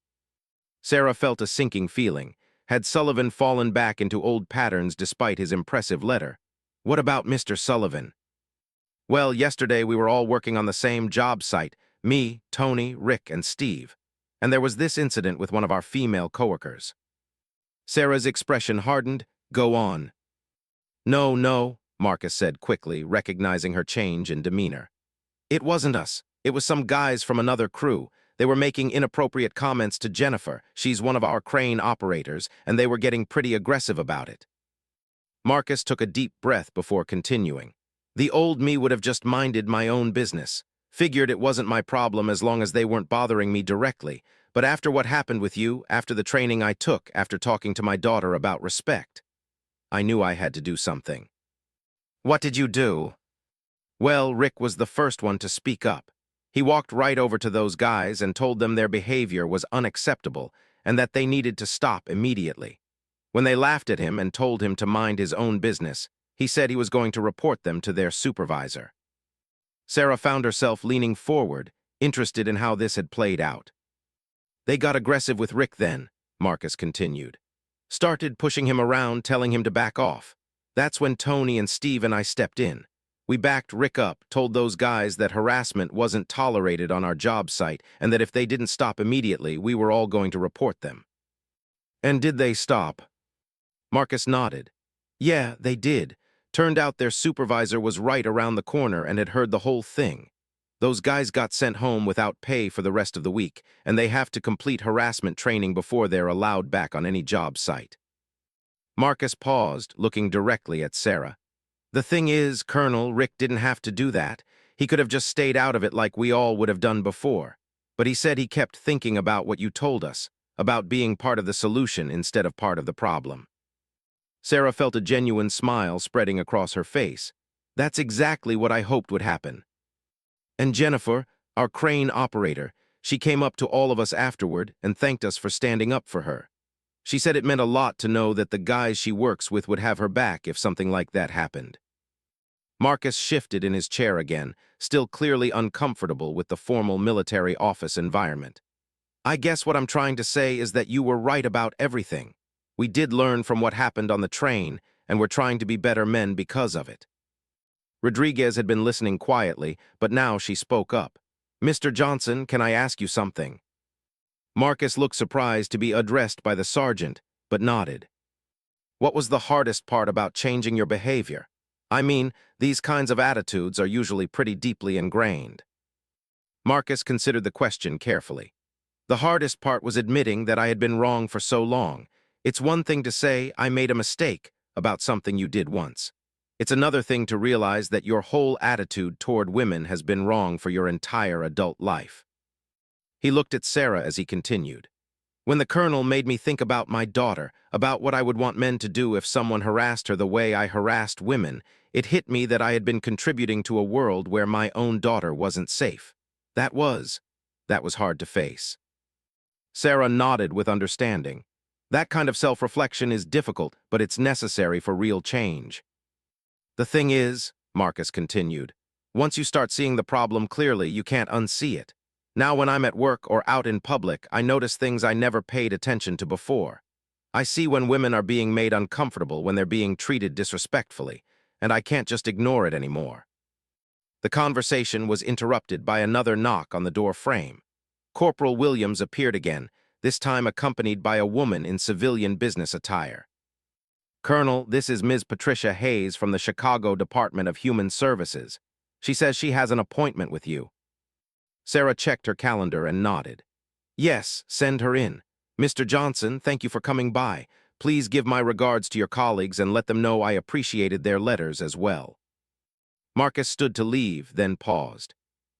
Sarah felt a sinking feeling. Had Sullivan fallen back into old patterns despite his impressive letter? "What about Mr. Sullivan?" "Well, yesterday we were all working on the same job site, me, Tony, Rick, and Steve. And there was this incident with one of our female coworkers." Sarah's expression hardened. "Go on." No, Marcus said quickly, recognizing her change in demeanor. "It wasn't us. It was some guys from another crew. They were making inappropriate comments to Jennifer. She's one of our crane operators, and they were getting pretty aggressive about it." Marcus took a deep breath before continuing. "The old me would have just minded my own business. Figured it wasn't my problem as long as they weren't bothering me directly. But after what happened with you, after the training I took, after talking to my daughter about respect, I knew I had to do something." "What did you do?" "Well, Rick was the first one to speak up. He walked right over to those guys and told them their behavior was unacceptable and that they needed to stop immediately. When they laughed at him and told him to mind his own business, he said he was going to report them to their supervisor." Sarah found herself leaning forward, interested in how this had played out. "They got aggressive with Rick then," Marcus continued. "Started pushing him around, telling him to back off. That's when Tony and Steve and I stepped in. We backed Rick up, told those guys that harassment wasn't tolerated on our job site and that if they didn't stop immediately, we were all going to report them." "And did they stop?" Marcus nodded. "Yeah, they did. Turned out their supervisor was right around the corner and had heard the whole thing. Those guys got sent home without pay for the rest of the week, and they have to complete harassment training before they're allowed back on any job site." Marcus paused, looking directly at Sarah. "The thing is, Colonel, Rick didn't have to do that. He could have just stayed out of it like we all would have done before. But he said he kept thinking about what you told us, about being part of the solution instead of part of the problem." Sarah felt a genuine smile spreading across her face. "That's exactly what I hoped would happen." "And Jennifer, our crane operator, she came up to all of us afterward and thanked us for standing up for her. She said it meant a lot to know that the guys she works with would have her back if something like that happened." Marcus shifted in his chair again, still clearly uncomfortable with the formal military office environment. "I guess what I'm trying to say is that you were right about everything. We did learn from what happened on the train, and we're trying to be better men because of it." Rodriguez had been listening quietly, but now she spoke up. "Mr. Johnson, can I ask you something?" Marcus looked surprised to be addressed by the sergeant, but nodded. "What was the hardest part about changing your behavior?" I mean, these kinds of attitudes are usually pretty deeply ingrained. Marcus considered the question carefully. The hardest part was admitting that I had been wrong for so long. It's one thing to say, I made a mistake about something you did once. It's another thing to realize that your whole attitude toward women has been wrong for your entire adult life. He looked at Sarah as he continued. When the colonel made me think about my daughter, about what I would want men to do if someone harassed her the way I harassed women, it hit me that I had been contributing to a world where my own daughter wasn't safe. That was hard to face. Sarah nodded with understanding. That kind of self-reflection is difficult, but it's necessary for real change. The thing is, Marcus continued, once you start seeing the problem clearly, you can't unsee it. Now when I'm at work or out in public, I notice things I never paid attention to before. I see when women are being made uncomfortable, when they're being treated disrespectfully, and I can't just ignore it anymore. The conversation was interrupted by another knock on the door frame. Corporal Williams appeared again, this time accompanied by a woman in civilian business attire. Colonel, this is Ms. Patricia Hayes from the Chicago Department of Human Services. She says she has an appointment with you. Sarah checked her calendar and nodded. Yes, send her in. Mr. Johnson, thank you for coming by. Please give my regards to your colleagues and let them know I appreciated their letters as well. Marcus stood to leave, then paused.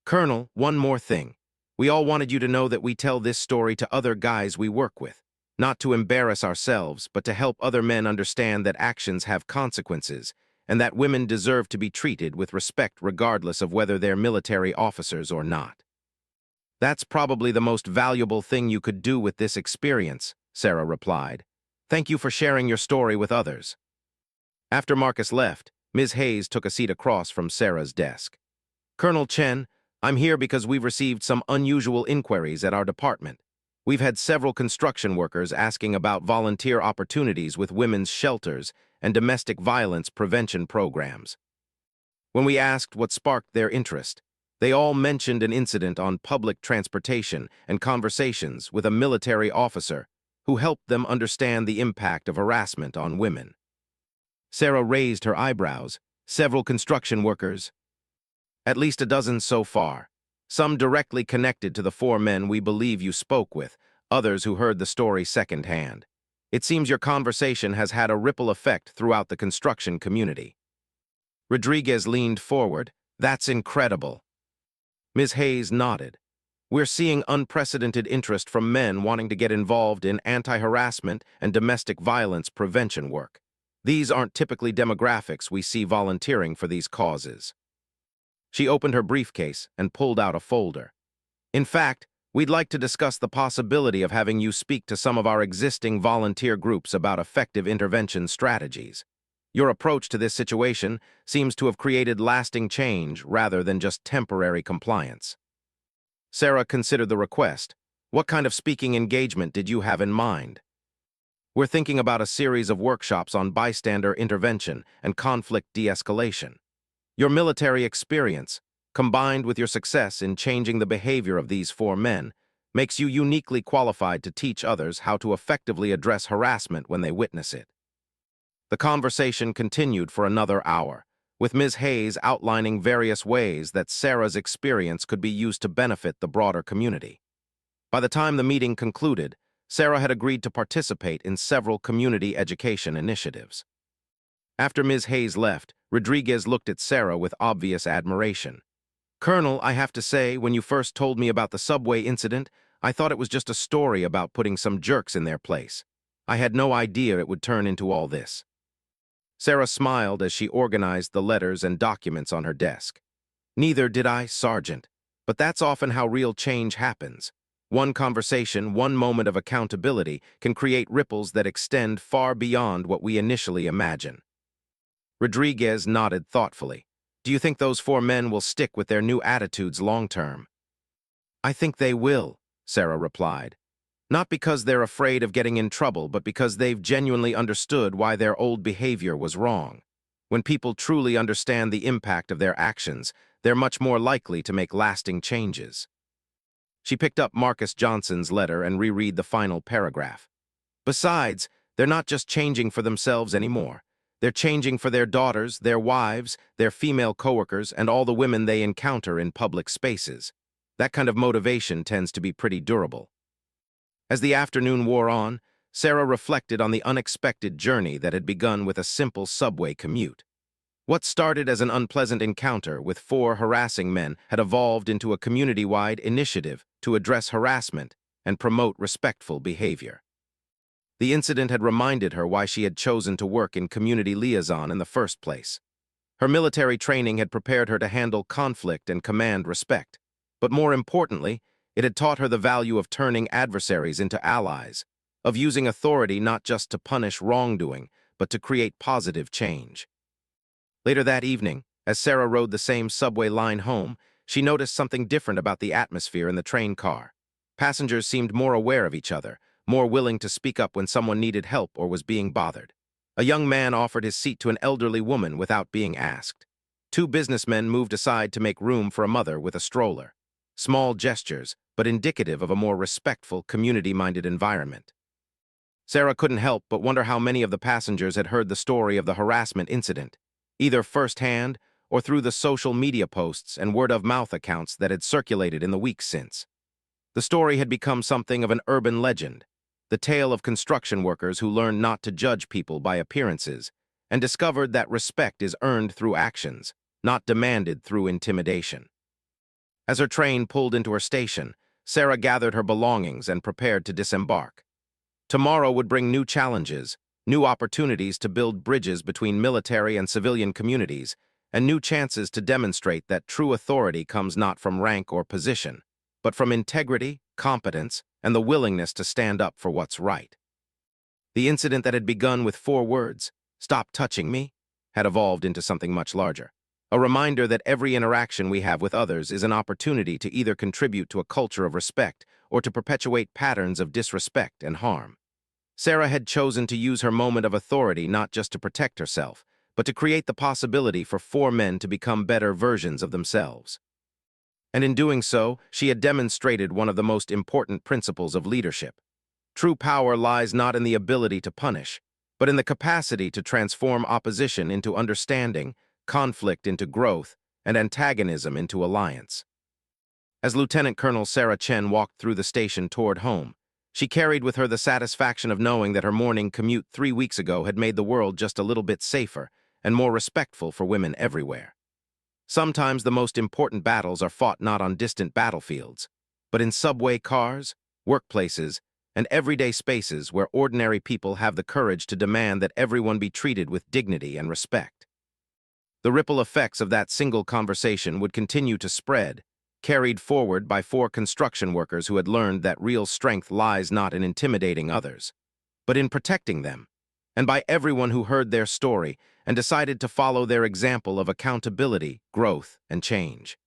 Colonel, one more thing. We all wanted you to know that we tell this story to other guys we work with. Not to embarrass ourselves, but to help other men understand that actions have consequences, and that women deserve to be treated with respect regardless of whether they're military officers or not. That's probably the most valuable thing you could do with this experience, Sarah replied. Thank you for sharing your story with others. After Marcus left, Ms. Hayes took a seat across from Sarah's desk. Colonel Chen, I'm here because we've received some unusual inquiries at our department. We've had several construction workers asking about volunteer opportunities with women's shelters and domestic violence prevention programs. When we asked what sparked their interest, they all mentioned an incident on public transportation and conversations with a military officer who helped them understand the impact of harassment on women. Sarah raised her eyebrows. Several construction workers. At least a dozen so far. Some directly connected to the 4 men we believe you spoke with, others who heard the story secondhand. It seems your conversation has had a ripple effect throughout the construction community. Rodriguez leaned forward. That's incredible. Ms. Hayes nodded. We're seeing unprecedented interest from men wanting to get involved in anti-harassment and domestic violence prevention work. These aren't typically demographics we see volunteering for these causes. She opened her briefcase and pulled out a folder. In fact, we'd like to discuss the possibility of having you speak to some of our existing volunteer groups about effective intervention strategies. Your approach to this situation seems to have created lasting change rather than just temporary compliance. Sarah considered the request. What kind of speaking engagement did you have in mind? We're thinking about a series of workshops on bystander intervention and conflict de-escalation. Your military experience, combined with your success in changing the behavior of these 4 men, makes you uniquely qualified to teach others how to effectively address harassment when they witness it. The conversation continued for another hour, with Ms. Hayes outlining various ways that Sarah's experience could be used to benefit the broader community. By the time the meeting concluded, Sarah had agreed to participate in several community education initiatives. After Ms. Hayes left, Rodriguez looked at Sarah with obvious admiration. Colonel, I have to say, when you first told me about the subway incident, I thought it was just a story about putting some jerks in their place. I had no idea it would turn into all this. Sarah smiled as she organized the letters and documents on her desk. Neither did I, Sergeant. But that's often how real change happens. One conversation, one moment of accountability can create ripples that extend far beyond what we initially imagine. Rodriguez nodded thoughtfully. Do you think those 4 men will stick with their new attitudes long-term? I think they will, Sarah replied. Not because they're afraid of getting in trouble, but because they've genuinely understood why their old behavior was wrong. When people truly understand the impact of their actions, they're much more likely to make lasting changes. She picked up Marcus Johnson's letter and reread the final paragraph. Besides, they're not just changing for themselves anymore. They're changing for their daughters, their wives, their female coworkers, and all the women they encounter in public spaces. That kind of motivation tends to be pretty durable. As the afternoon wore on, Sarah reflected on the unexpected journey that had begun with a simple subway commute. What started as an unpleasant encounter with four harassing men had evolved into a community-wide initiative to address harassment and promote respectful behavior. The incident had reminded her why she had chosen to work in community liaison in the first place. Her military training had prepared her to handle conflict and command respect, but more importantly, it had taught her the value of turning adversaries into allies, of using authority not just to punish wrongdoing, but to create positive change. Later that evening, as Sarah rode the same subway line home, she noticed something different about the atmosphere in the train car. Passengers seemed more aware of each other, more willing to speak up when someone needed help or was being bothered. A young man offered his seat to an elderly woman without being asked. Two businessmen moved aside to make room for a mother with a stroller. Small gestures, but indicative of a more respectful, community-minded environment. Sarah couldn't help but wonder how many of the passengers had heard the story of the harassment incident, either firsthand or through the social media posts and word-of-mouth accounts that had circulated in the weeks since. The story had become something of an urban legend, the tale of construction workers who learned not to judge people by appearances and discovered that respect is earned through actions, not demanded through intimidation. As her train pulled into her station, Sarah gathered her belongings and prepared to disembark. Tomorrow would bring new challenges, new opportunities to build bridges between military and civilian communities, and new chances to demonstrate that true authority comes not from rank or position, but from integrity, competence, and the willingness to stand up for what's right. The incident that had begun with 4 words, "Stop touching me," had evolved into something much larger. A reminder that every interaction we have with others is an opportunity to either contribute to a culture of respect or to perpetuate patterns of disrespect and harm. Sarah had chosen to use her moment of authority not just to protect herself, but to create the possibility for 4 men to become better versions of themselves. And in doing so, she had demonstrated one of the most important principles of leadership. True power lies not in the ability to punish, but in the capacity to transform opposition into understanding, conflict into growth, and antagonism into alliance. As Lieutenant Colonel Sarah Chen walked through the station toward home, she carried with her the satisfaction of knowing that her morning commute 3 weeks ago had made the world just a little bit safer and more respectful for women everywhere. Sometimes the most important battles are fought not on distant battlefields, but in subway cars, workplaces, and everyday spaces where ordinary people have the courage to demand that everyone be treated with dignity and respect. The ripple effects of that single conversation would continue to spread, carried forward by 4 construction workers who had learned that real strength lies not in intimidating others, but in protecting them, and by everyone who heard their story and decided to follow their example of accountability, growth, and change.